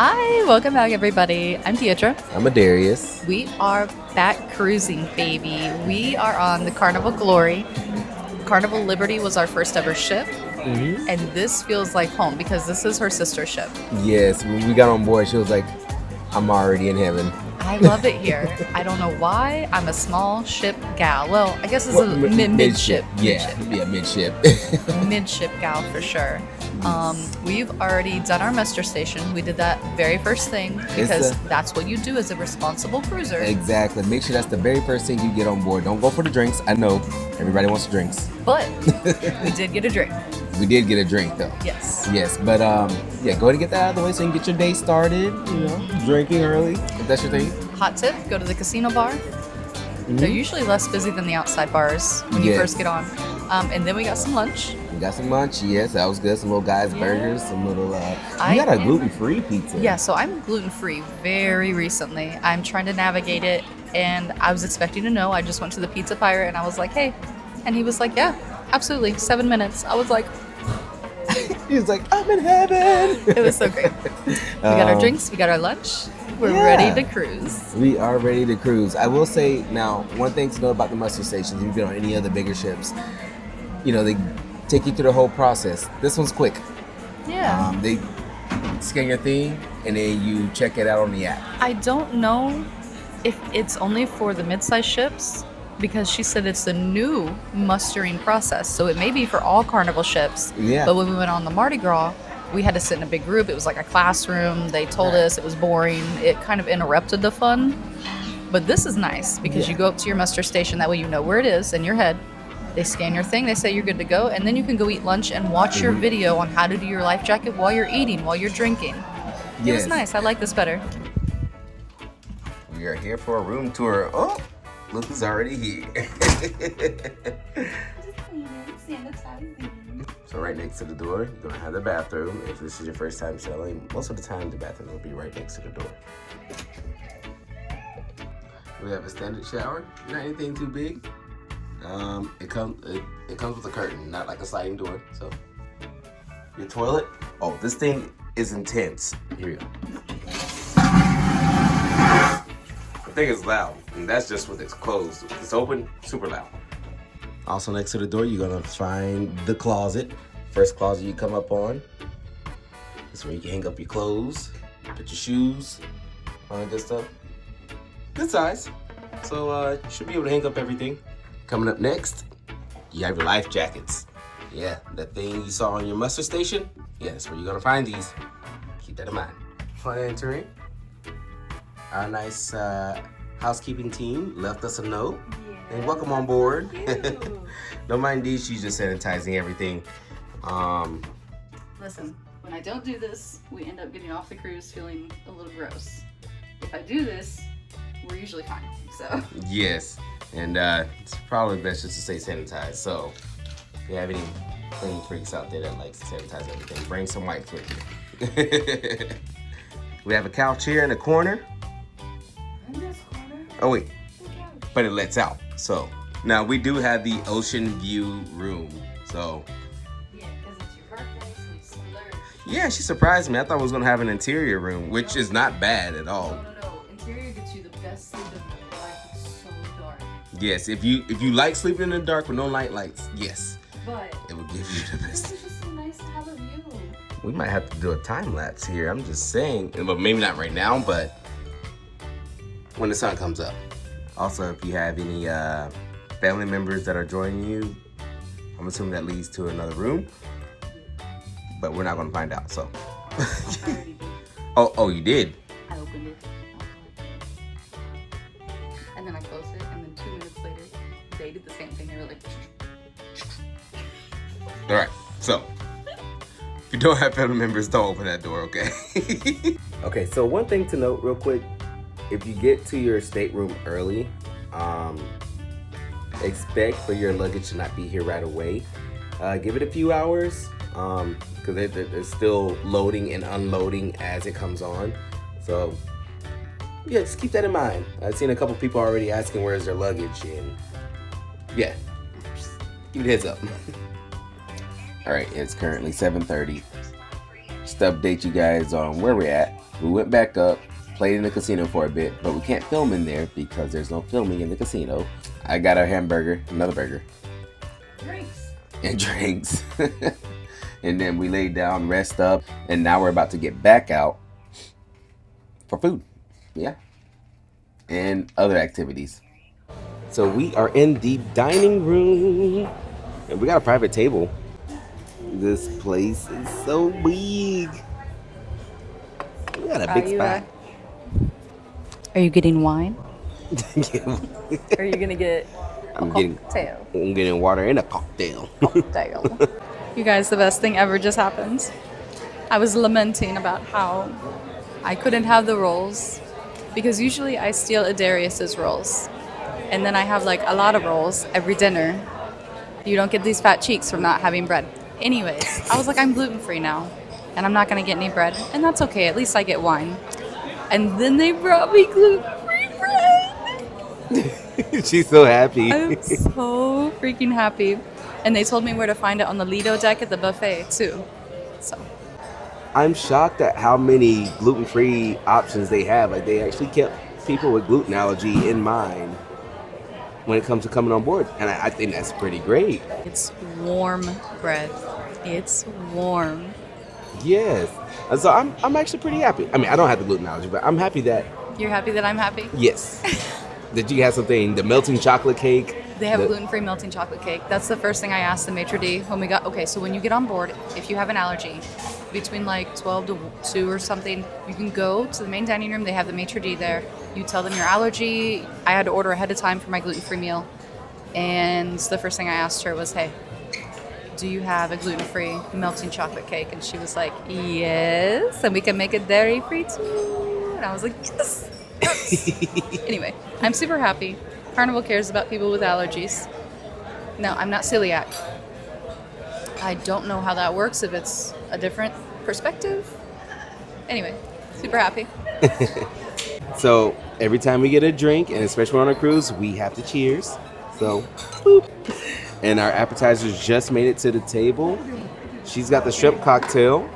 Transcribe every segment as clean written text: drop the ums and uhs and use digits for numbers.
Hi, welcome back, everybody. I'm Deidre. I'm a Darius. We are back cruising, baby. We are on the Carnival Glory. Carnival Liberty was our first ever ship, and this feels like home because this is her sister ship. Yes, when we got on board, she was like, I'm already in heaven. I love it here. I don't know why. I'm a small ship gal. Well, I guess it's Well, a midship. Yeah, midship. Midship gal for sure. We've already done our muster station. We did that very first thing because that's what you do as a responsible cruiser. Exactly. Make sure that's the very first thing you get on board. Don't go for the drinks. I know everybody wants drinks. But we did get a drink. We did get a drink though. Yes. Yes, but yeah, go ahead and get that out of the way so you can get your day started. You know, drinking early if that's your thing. Hot tip: go to the casino bar. They're usually less busy than the outside bars when you first get on. And then we got some lunch. We got some lunch. Yes, that was good. Some little guys' burgers. Some little. You got a gluten-free pizza. Yeah, so I'm gluten-free very recently. I'm trying to navigate it, and I was expecting to know. I just went to the Pizza Pirate, and I was like, "Hey," and he was like, "Yeah, absolutely, 7 minutes." I was like, he was like, I'm in heaven. It was so great. We got our drinks. We got our lunch. We're ready to cruise. We are ready to cruise. I will say now, one thing to know about the muster stations, if you've been on any other bigger ships, you know, they take you through the whole process. This one's quick. Yeah. They scan your thing and then you check it out on the app. I don't know if it's only for the mid-size ships because she said it's a new mustering process. So it may be for all Carnival ships. Yeah. But when we went on the Mardi Gras, we had to sit in a big group. It was like a classroom. They told us it was boring. It kind of interrupted the fun. But this is nice because you go up to your muster station. That way you know where it is in your head. They scan your thing. They say you're good to go. And then you can go eat lunch and watch your video on how to do your life jacket while you're eating, while you're drinking. It was nice. I like this better. We are here for a room tour. Oh, look who's already here. So right next to the door, you're gonna have the bathroom. If this is your first time sailing, most of the time the bathroom will be right next to the door. We have a standard shower, not anything too big. It comes with a curtain, not like a sliding door. So your toilet. Oh, this thing is intense. Here we go. The thing is loud, and that's just with it's closed. If it's open, super loud. Also next to the door, you're gonna find the closet. First closet you come up on. This is where you can hang up your clothes, put your shoes, all that good stuff. Good size. So you should be able to hang up everything. Coming up next, you have your life jackets. Yeah, that thing you saw on your muster station. Yeah, that's where you're gonna find these. Keep that in mind. Upon entering, our nice housekeeping team left us a note. And welcome on board. Don't mind these, she's just sanitizing everything. Listen, when I don't do this, we end up getting off the cruise feeling a little gross. If I do this, we're usually fine. So Yes, and it's probably best just to stay sanitized. So if you have any clean freaks out there that likes to sanitize everything, bring some wipes with you. We have a couch here in the corner. in this corner, Oh wait, but it lets out. So now we do have the ocean view room. So yeah, because it's your birthday, so we splurged. yeah, she surprised me. I thought we was gonna have an interior room, which is not bad at all. No. Interior gets you the best sleep of your life. It's so dark. Yes, if you like sleeping in the dark with no night lights, yes, But it will give you the this best. is just so nice to have a view. We might have to do a time lapse here. I'm just saying, but maybe not right now, but when the sun comes up. Also, if you have any family members that are joining you, I'm assuming that leads to another room, but we're not gonna find out. So, I already did. oh, you did. I opened it. And then I closed it, and then 2 minutes later, they did the same thing. They were like, All right. So, if you don't have family members, don't open that door, okay? Okay. So one thing to note, real quick, if you get to your stateroom early, expect for your luggage to not be here right away. Give it a few hours, because they're still loading and unloading as it comes on. So yeah, just keep that in mind. I've seen a couple people already asking where's their luggage, and yeah, just give it a heads up. All right, it's currently 7:30. just to update you guys on where we're at. We went back up, played in the casino for a bit, but we can't film in there because there's no filming in the casino. I got our hamburger, another burger. Drinks. And drinks. And then we laid down, rest up, and now we're about to get back out for food. Yeah. And other activities. So we are in the dining room. And we got a private table. This place is so big. We got a big spot. Are you getting wine? Yeah. Are you gonna get I'm cocktail? getting water in a cocktail. Cocktail. You guys, the best thing ever just happened. I was lamenting about how I couldn't have the rolls because usually I steal Adarius's rolls, and then I have like a lot of rolls every dinner. You don't get these fat cheeks from not having bread. Anyways, I was like, I'm gluten-free now, and I'm not gonna get any bread, and that's okay. At least I get wine. And then they brought me gluten-free bread. She's so happy. I'm so freaking happy. And they told me where to find it on the Lido deck at the buffet too. So I'm shocked at how many gluten-free options they have. Like, they actually kept people with gluten allergy in mind when it comes to coming on board. And I think that's pretty great. it's warm bread. It's warm. Yes. And so I'm actually pretty happy. I mean, I don't have the gluten allergy, but I'm happy that, You're happy that I'm happy? yes, that you have something, the melting chocolate cake. They have the- gluten-free melting chocolate cake. That's the first thing I asked the maitre d' when we got, okay, so when you get on board, if you have an allergy, between like 12 to 2 or something, you can go to the main dining room. They have the maitre d' there. You tell them your allergy. I had to order ahead of time for my gluten-free meal. And the first thing I asked her was, hey, do you have a gluten-free melting chocolate cake? And she was like, yes, and we can make it dairy-free too. And I was like, yes. Anyway, I'm super happy. Carnival cares about people with allergies. No, I'm not celiac. I don't know how that works, if it's a different perspective. Anyway, super happy. So every time we get a drink, and especially on a cruise, we have to cheers. So, boop. And our appetizers just made it to the table. She's got the shrimp cocktail.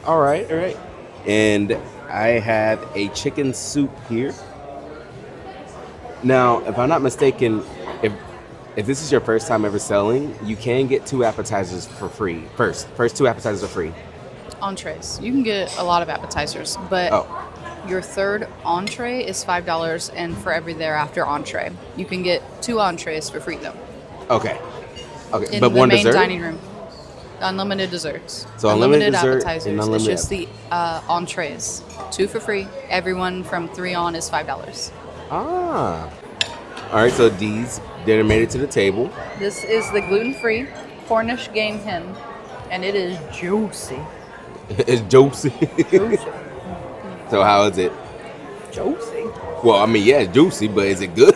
All right. And I have a chicken soup here. Now, if I'm not mistaken, if this is your first time ever selling, you can get 2 appetizers for free. First 2 appetizers are free. Entrees. You can get a lot of appetizers, but your third entree is $5, and for every thereafter entree, you can get 2 entrees for free though. Okay. In But the one main dessert? dining room. Unlimited desserts. So unlimited dessert appetizers. and unlimited. It's just the entrees. 2 for free. Everyone from 3 on is $5. Ah. All right, so these dinner made it to the table. This is the gluten-free Cornish game hen, and it is juicy. It's juicy. Juicy. So how is it? Juicy. Well, I mean, yeah, it's juicy, but is it good?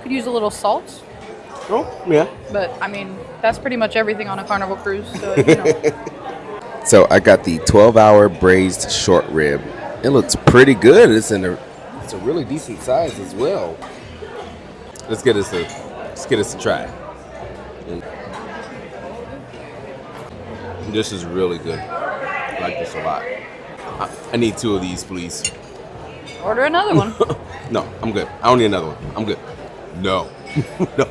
Could use a little salt, Oh, yeah. but I mean, that's pretty much everything on a Carnival cruise, so you know. So I got the 12-hour braised short rib. It looks pretty good. It's a really decent size as well. Let's get us a try. And this is really good. I like this a lot. I need 2 of these, please. Order another one. No, I'm good. I don't need another one. I'm good. No. No.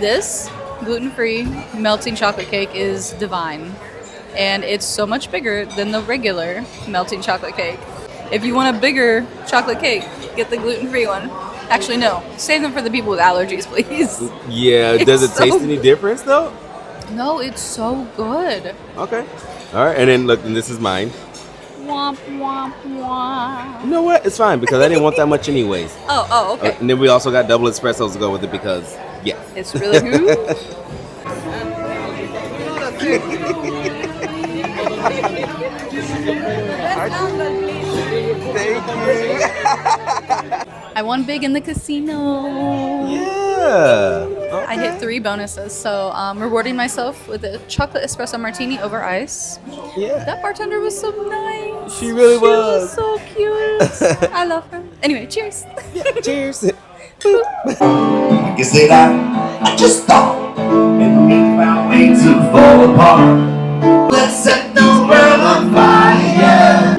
This gluten-free melting chocolate cake is divine, and it's so much bigger than the regular melting chocolate cake. If you want a bigger chocolate cake, get the gluten-free one. Actually, no. Save them for the people with allergies, please. Yeah, does it taste any difference though? No, it's so good. Okay. All right, and then look, and this is mine. Womp, womp, womp. You know what? It's fine because I didn't want that much anyways. Oh, okay. And then we also got double espressos to go with it because, yeah. It's really good. Thank you. I won big in the casino. Yeah. I hit 3 bonuses, so rewarding myself with a chocolate espresso martini over ice. Yeah. That bartender was so nice. She really was. She was so cute. I love her. Anyway, cheers. Cheers. I can say that I just thought and we found way to fall apart. Let's set the world on fire.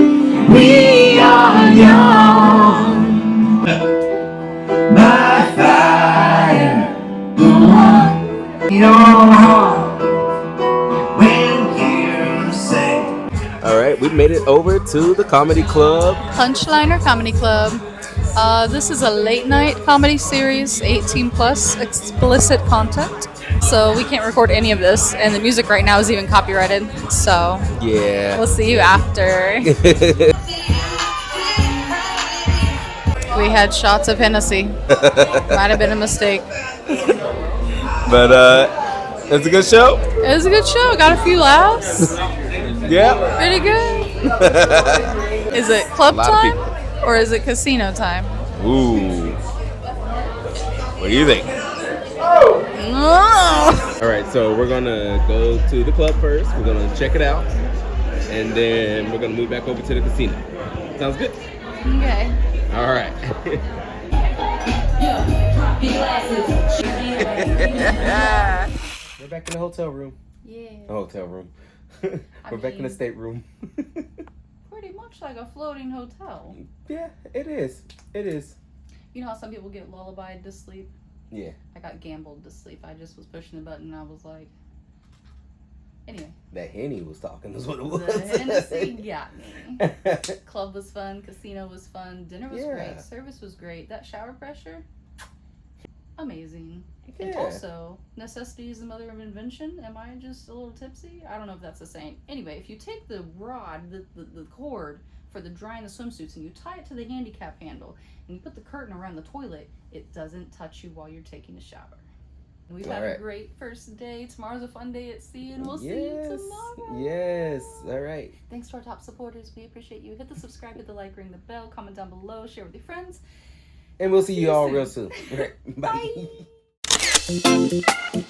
We are young. My fire, the one your heart when you say. All right, we made it over to the comedy club. Punchliner Comedy Club. This is a late night comedy series, 18 plus, explicit content. So we can't record any of this, and the music right now is even copyrighted. So Yeah. we'll see you after. We had shots of Hennessy. Might have been a mistake. But it's a good show. It was a good show. Got a few laughs. Yeah. Pretty good. Is it club A lot of time people. or is it casino time? Ooh. What do you think? Oh. All right, so we're gonna go to the club first. We're gonna check it out, and then we're gonna move back over to the casino. Sounds good? Okay. All right. We're back in the hotel room. Yeah. The hotel room. We're back in the stateroom. Pretty much like a floating hotel. Yeah, it is. It is. You know how some people get lullabied to sleep? Yeah. I got gambled to sleep. I just was pushing the button and I was like, anyway. That Henny was talking is what it was. The Hennessy got me. Club was fun. Casino was fun. Dinner was Yeah. great. Service was great. That shower pressure, amazing. And Yeah. also, necessity is the mother of invention. Am I just a little tipsy? I don't know if that's the saying. Anyway, if you take the rod, the cord for the drying the swimsuits, and you tie it to the handicap handle, and you put the curtain around the toilet, it doesn't touch you while you're taking a shower. We've had a Alright. great first day. Tomorrow's a fun day at sea, and we'll see you tomorrow. Yes. All right. Thanks to our top supporters. We appreciate you. Hit the subscribe, hit the like, ring the bell, comment down below, share with your friends. And we'll see you all soon. real soon. All right. Bye. Bye.